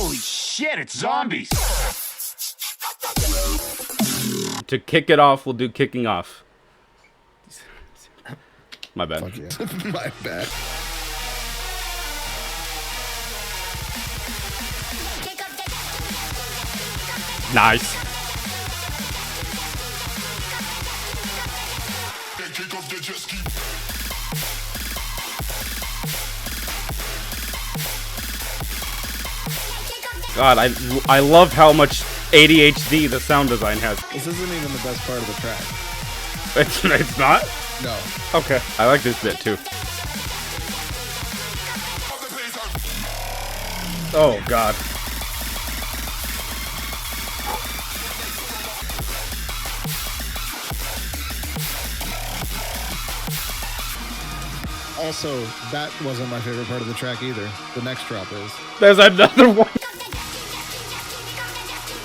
Holy shit, it's zombies! To kick it off, we'll do kicking off. My bad. Fuck yeah. My bad. Nice. God, I love how much ADHD the sound design has. This isn't even the best part of the track. It's not? No. Okay. I like this bit too. Oh God. Also, that wasn't my favorite part of the track either. The next drop is. There's another one.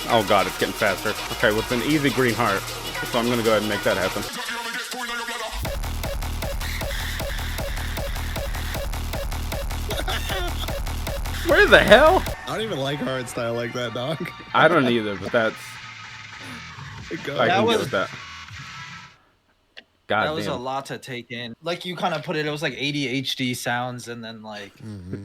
Oh God, it's getting faster. Okay, with an easy green heart. So I'm gonna go ahead and make that happen. Where the hell? I don't even like hard style like that, dog. I don't either, but that's... I can get with that. God that was damn. a lot to take in. Like you kind of put it, it was like ADHD sounds and then like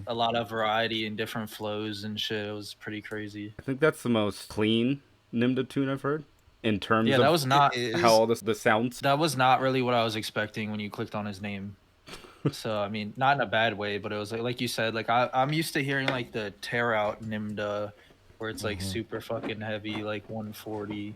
a lot of variety and different flows and shit. It was pretty crazy. I think that's the most clean Nimda tune I've heard. In terms of that was not how all the sounds. That was not really what I was expecting when you clicked on his name. So I mean, not in a bad way, but it was like you said, like I'm used to hearing like the tear out Nimda, where it's like super fucking heavy, like 140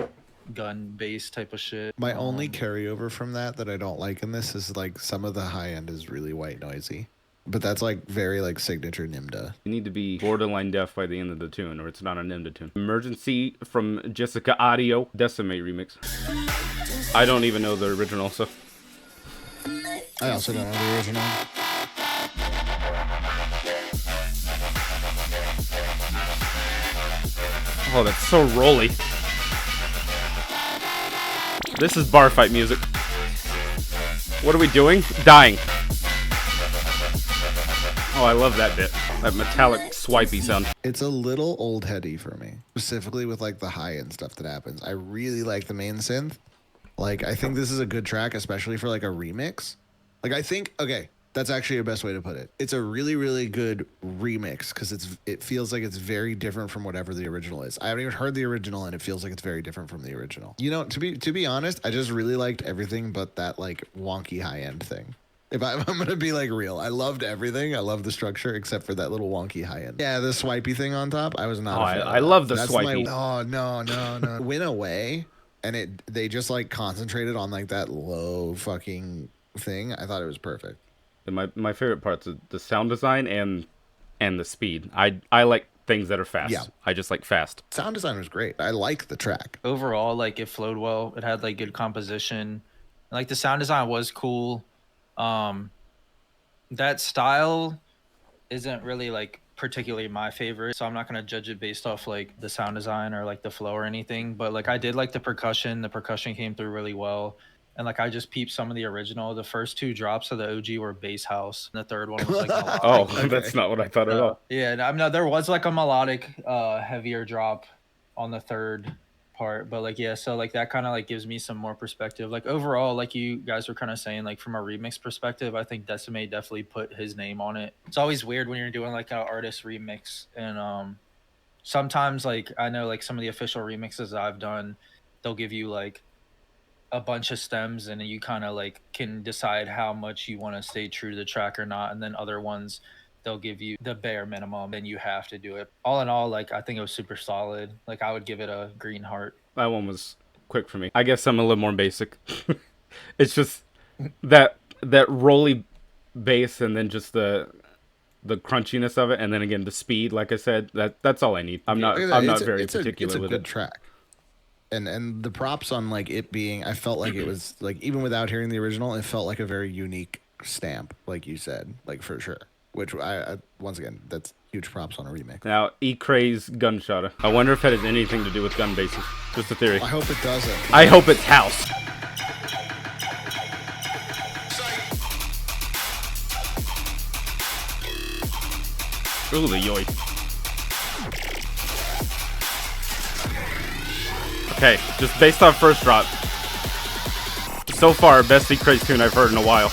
gun bass type of shit. My only carryover from that I don't like in this is like some of the high end is really white noisy, but that's like very like signature Nimda. You need to be borderline deaf by the end of the tune, or it's not a Nimda tune. Emergency from Jessica Audio, Decimate remix. I don't even know the original, so. I also don't know the original. Oh, that's so rolly. This is bar fight music. What are we doing? Dying. Oh, I love that bit. That metallic swipey sound. It's a little old heady for me, specifically with like the high end stuff that happens. I really like the main synth. Like, I think this is a good track, especially for like a remix. Like, I think, okay, that's actually the best way to put it. It's a really, really good remix because it feels like it's very different from whatever the original is. I haven't even heard the original and it feels like it's very different from the original. You know, to be honest, I just really liked everything but that like wonky high end thing. If I'm gonna be like real, I loved everything. I love the structure except for that little wonky high end. Yeah, the swipey thing on top. I was not. Oh, I love the swipey. Oh no. Went away, and they just like concentrated on like that low fucking thing. I thought it was perfect. My favorite parts are the sound design and the speed. I like things that are fast. Yeah. I just like fast. Sound design was great. I like the track. Overall, like it flowed well. It had like good composition. Like the sound design was cool. That style isn't really like particularly my favorite, so I'm not gonna judge it based off like the sound design or like the flow or anything, but like I did like the percussion came through really well, and like I just peeped some of the original. The first two drops of the OG were bass house, and the third one was like melodic. Oh, okay. That's not what I thought at all. Yeah, I mean, there was like a melodic heavier drop on the third part, but like yeah, so like that kind of like gives me some more perspective. Like overall, like you guys were kind of saying, like from a remix perspective, I think Decimate definitely put his name on it. It's always weird when you're doing like an artist remix, and sometimes like I know like some of the official remixes I've done, they'll give you like a bunch of stems and you kind of like can decide how much you want to stay true to the track or not, and then other ones they'll give you the bare minimum and you have to do it. All in all, like I think it was super solid. Like I would give it a green heart. That one was quick for me. I guess I'm a little more basic. It's just that rolly bass and then just the crunchiness of it, and then again the speed. Like I said, that's all I need. I'm not very particular with it. It's a good track. And the props on like it being, I felt like it was like, even without hearing the original, it felt like a very unique stamp, like you said, like for sure. Which I once again, that's huge props on a remix. Now, E-Craze Gunshot. I wonder if it has anything to do with gun bases. Just a theory. I hope it doesn't. I hope it's house. Ooh, the yoy. Okay, just based on first drop. So far, best E-Craze tune I've heard in a while.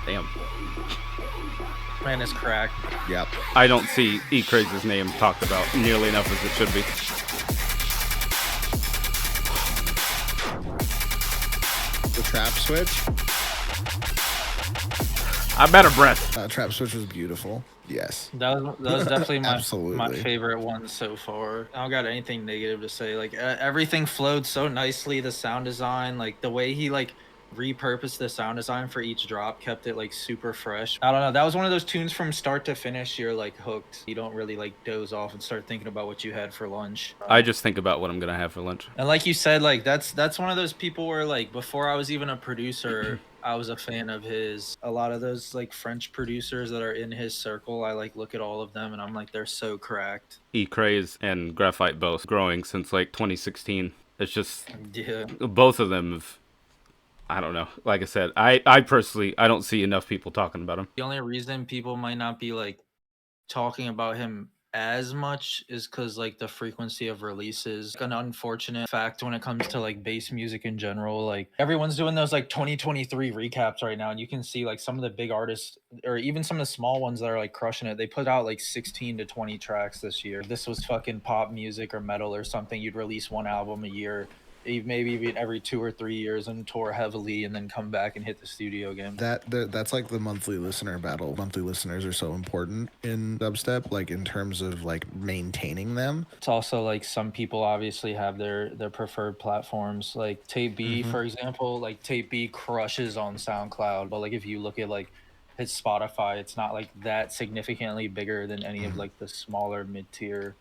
Damn. Man, it's cracked. Yep. I don't see E-Craze's name talked about nearly enough as it should be. The trap switch. I'm out of breath. Trap switch was beautiful. Yes. That was definitely my Absolutely. favorite one so far. I don't got anything negative to say. Like everything flowed so nicely. The sound design, like the way he like repurposed the sound design for each drop, kept it like super fresh. I don't know. That was one of those tunes from start to finish. You're like hooked. You don't really like doze off and start thinking about what you had for lunch. I just think about what I'm gonna have for lunch. And like you said, like that's one of those people where like before I was even a producer, I was a fan of his. A lot of those like French producers that are in his circle, I like look at all of them and I'm like, they're so cracked. E-Craze and Graphite both growing since like 2016. It's just Yeah. both of them have, I don't know. Like I said, I personally, I don't see enough people talking about him. The only reason people might not be like talking about him as much is because like the frequency of releases. Like, an unfortunate fact when it comes to like bass music in general. Like everyone's doing those like 2023 recaps right now, and you can see like some of the big artists or even some of the small ones that are like crushing it. They put out like 16 to 20 tracks this year. If this was fucking pop music or metal or something, you'd release one album a year, maybe even every 2 or 3 years, and tour heavily and then come back and hit the studio again. That's like the monthly listener battle. Monthly listeners are so important in dubstep, like in terms of like maintaining them. It's also like some people obviously have their preferred platforms. Like Tape B, for example, like Tape B crushes on SoundCloud, but like if you look at like his Spotify, it's not like that significantly bigger than any of like the smaller mid-tier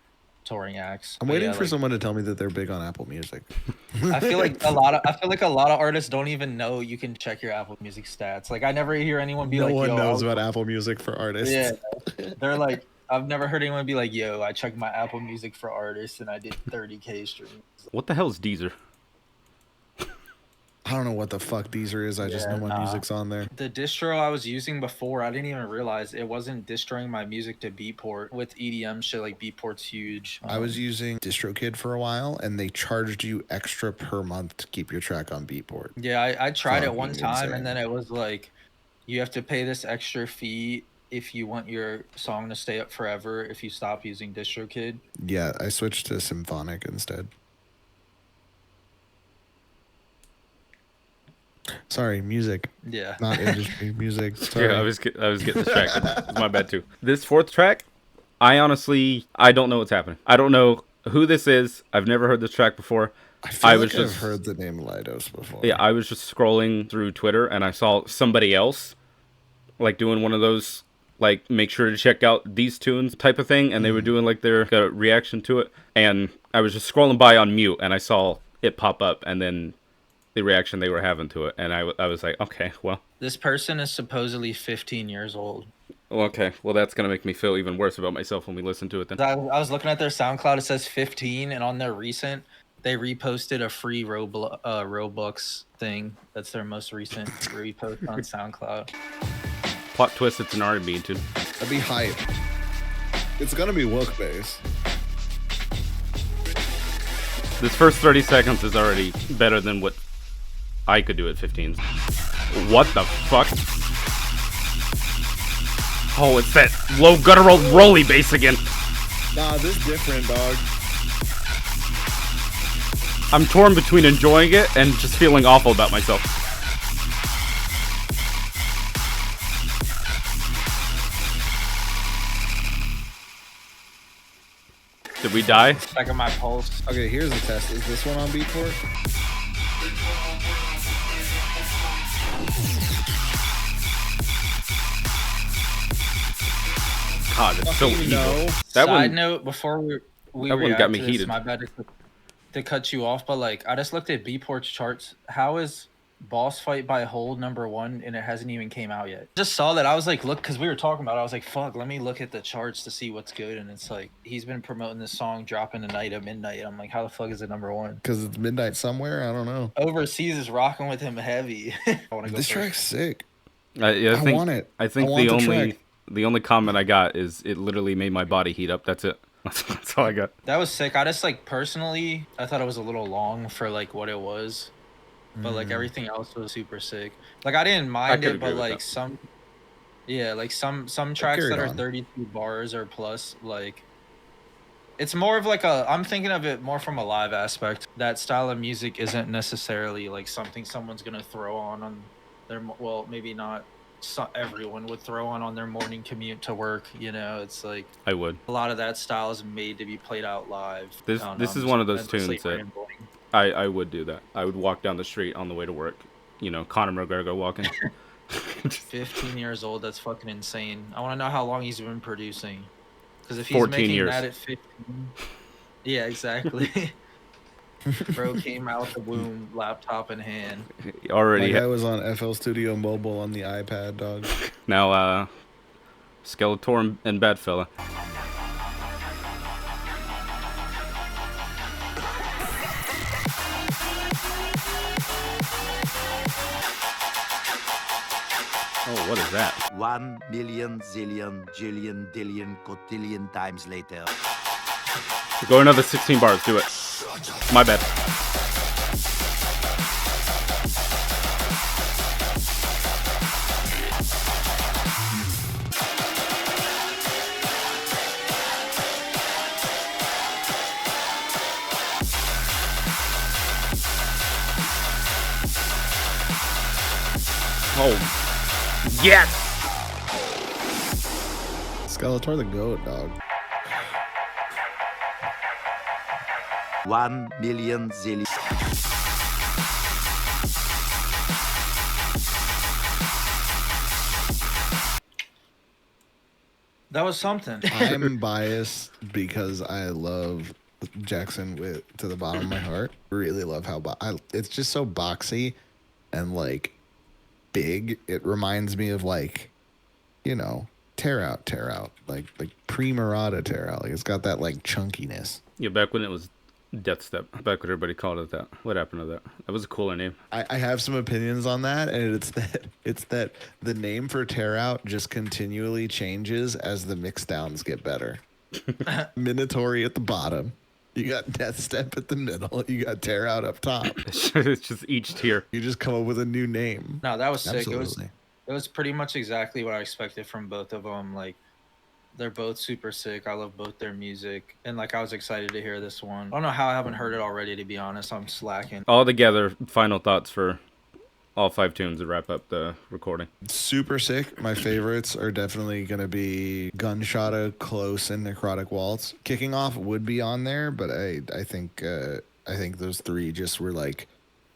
touring acts. I'm But waiting yeah, for like, someone to tell me that they're big on Apple Music. I feel like a lot of artists don't even know you can check your Apple Music stats. Like I never hear anyone be No like, one yo, knows about Apple Music for artists. Yeah, they're like, I've never heard anyone be like, yo, I checked my Apple Music for artists and I did 30K streams. What the hell is Deezer? I don't know what the fuck Deezer is. I just know my music's on there. The distro I was using before, I didn't even realize it wasn't distroing my music to Beatport. With EDM shit, like Beatport's huge. I was using DistroKid for a while, and they charged you extra per month to keep your track on Beatport. Yeah, I tried it one Fucking time, insane. and then it was like, you have to pay this extra fee if you want your song to stay up forever if you stop using DistroKid. Yeah, I switched to Symphonic instead. Sorry, music, Yeah. not industry music. Sorry. Yeah, I was getting distracted. It's my bad too. This fourth track, I honestly don't know what's happening. I don't know who this is. I've never heard this track before. I was like just I've heard the name Lidos before. Yeah, I was just scrolling through Twitter and I saw somebody else like doing one of those like make sure to check out these tunes type of thing, and they were doing like their reaction to it, and I was just scrolling by on mute and I saw it pop up and then the reaction they were having to it, and I was like, okay, well. This person is supposedly 15 years old. Okay, well that's gonna make me feel even worse about myself when we listen to it then. I was looking at their SoundCloud, it says 15, and on their recent, they reposted a free Roblox thing. That's their most recent repost on SoundCloud. Plot twist, it's an R&B tune. That'd be hype. It's gonna be Wook bass. This first 30 seconds is already better than what I could do at 15. What the fuck? Oh, it's that low guttural rolly bass again. Nah, this different, dog. I'm torn between enjoying it and just feeling awful about myself. Did we die? Checking my pulse. Okay, here's the test. Is this one on Beatport? God, it's so Fucking evil. no. That Side one, note, before we that one react got me to this, heated. my bad to cut you off, but like I just looked at Beatport's charts. How is Boss Fight by Hold #1 and it hasn't even came out yet? Just saw that. I was like, look, because we were talking about it. I was like, fuck, let me look at the charts to see what's good. And it's like he's been promoting this song dropping tonight at midnight. I'm like, how the fuck is it #1? Because it's midnight somewhere? I don't know. Overseas is rocking with him heavy. I want to go This first. track's sick. Yeah, I want it. I think I want the the only track. The only comment I got is it literally made my body heat up. That's it. That's all I got. That was sick. I just like personally, I thought it was a little long for like what it was, but like everything else was super sick. Like I didn't mind could it, but agree with like that. like some tracks that are 32 bars or plus, like it's more of like a, I'm thinking of it more from a live aspect. That style of music isn't necessarily like something someone's gonna throw on their, well, maybe not. Everyone would throw on their morning commute to work. You know, it's like I would. a lot of that style is made to be played out live. This is one of those tunes that I would do that. I would walk down the street on the way to work. You know, Conor McGregor walking. 15 years old. That's fucking insane. I want to know how long he's been producing. Because if he's 14 making years. that at 15, yeah, exactly. Bro came out the womb, laptop in hand. Already. I was on FL Studio Mobile on the iPad, dog. Now, Skeletor and Badfella. Oh, what is that? 1 million, zillion, jillion, dillion, cotillion times later. Go another 16 bars. Do it. My bad. Oh, yes! Skeletor the goat, dog. 1 million, zillion. That was something. I'm biased because I love Jackson to the bottom of my heart. Really love how it's just so boxy and like big. It reminds me of like, you know, tear out, like pre-Murata tear out. Like it's got that like chunkiness. Yeah, back when it was Death Step. Back when everybody called it that. What happened to that? That was a cooler name. I have some opinions on that, and it's that the name for tear out just continually changes as the mix downs get better. Minotauri at the bottom. You got Death Step at the middle. You got tear out up top. It's just each tier. You just come up with a new name. No, that was sick. Absolutely. It was pretty much exactly what I expected from both of them. Like, they're both super sick. I love both their music. And, like, I was excited to hear this one. I don't know how I haven't heard it already, to be honest. I'm slacking. All together, final thoughts for all 5 tunes to wrap up the recording. Super sick. My favorites are definitely going to be Gunshotta, Close, and Necrotic Waltz. Kicking Off would be on there, but I think those 3 just were, like,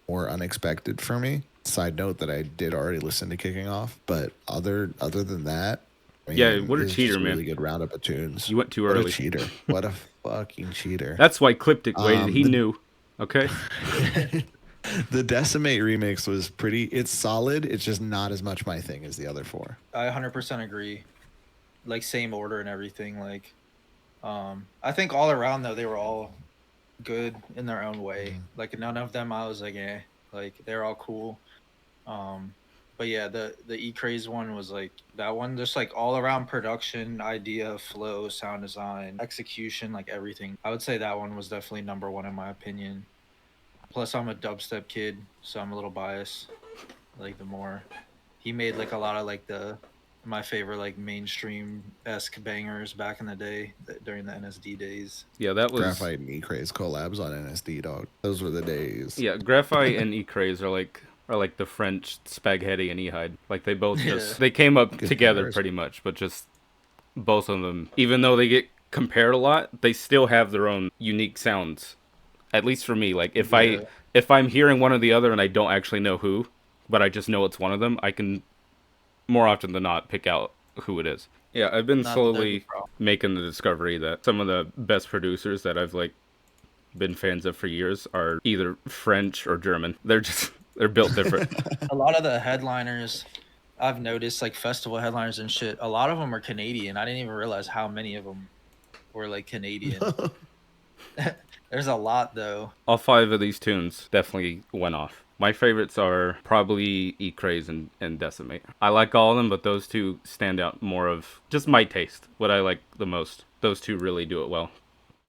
more unexpected for me. Side note that I did already listen to Kicking Off, but other than that, I mean, yeah, what a cheater, man. Really good roundup of tunes. You went too early. What a cheater. What a fucking cheater. That's why Kliptic waited. He knew. Okay? The Decimate remix was it's solid. It's just not as much my thing as the other 4. I 100% agree. Like, same order and everything. Like, I think all around, though, they were all good in their own way. Like, none of them I was like, eh. Like, they're all cool. But yeah, the E-Craze one was like, that one just like all around production, idea, flow, sound design, execution, like everything. I would say that one was definitely number 1 in my opinion. Plus I'm a dubstep kid, so I'm a little biased. Like, the more he made like a lot of like my favorite like mainstream-esque bangers back in the day during the NSD days. Yeah, that was Graphite and E-Craze collabs on NSD, dog. Those were the days. Yeah, Graphite and E-Craze are like the French Spaghetti and Ehide. Like, they both just they came up together pretty much, but just both of them, even though they get compared a lot, they still have their own unique sounds. At least for me, like if I'm hearing one or the other and I don't actually know who, but I just know it's one of them, I can more often than not pick out who it is. Yeah, I've been slowly making the discovery that some of the best producers that I've like been fans of for years are either French or German. They're built different. A lot of the headliners I've noticed, like festival headliners and shit, a lot of them are Canadian. I didn't even realize how many of them were like Canadian. There's a lot though. All 5 of these tunes definitely went off. My favorites are probably Eat Craze and Decimate. I like all of them, but those two stand out more of just my taste. What I like the most. Those two really do it well.